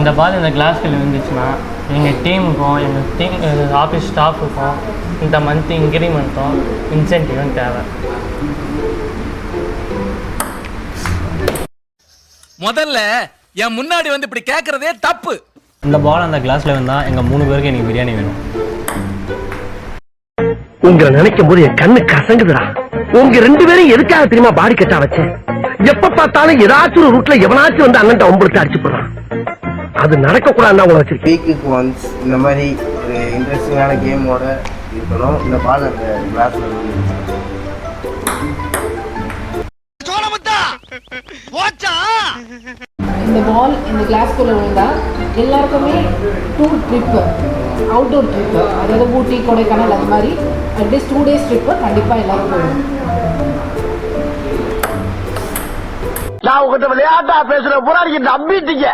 இந்த பால் இந்த கிளாஸ்கில் விழுந்துச்சுன்னா எங்கள் டீமுக்கும் எங்கள் ஆஃபீஸ் ஸ்டாஃபுக்கும் இந்த மந்த் இன்க்ரிமெண்ட்டும் இன்சென்டிவும் தேவை. முதல்ல என் முன்னாடி வந்து இப்படி கேட்கறதே தப்பு. இந்த பால் அந்த கிளாஸ்ல வந்தா எங்க 3 பேருக்கு எனக்கு பிரியாணி வேணும். உங்களை நினைக்கும் போது என் கண்ணு கசங்குதுடா. உங்க 2 பேரும் எதுக்காக தெரியுமா பாடி கட்டா வச்சேன்? எப்ப பார்த்தாலும் ஏதாச்சும் ஒரு ரூட்ல எவனாச்சும் வந்து அண்ணன் உங்களுக்கு அடிச்சு போடுறான். அது நடக்க கூடாதுன்னு உங்களை வச்சிருக்கேன். வீக்குக்கு ஒன்ஸ் இந்த மாதிரி ஒரு இன்ட்ரெஸ்டிங்கான கேமோட இருக்கணும். இந்த பால் அந்த கிளாஸ்ல இந்த பால் இந்த கிளாஸ்குள்ளே விழுந்தா எல்லாருக்குமே டூர் ட்ரிப்பு, அவுட்டோர் ட்ரிப்பு, அதாவது ஊட்டி கொடைக்கானல் அது மாதிரி அட்லீஸ்ட் 2 days ட்ரிப்பு கண்டிப்பாக எல்லாரும் போகணும். நான் உங்ககிட்ட விளையாட்டா பேசுற பூரா நீங்க நம்பிட்டீங்க.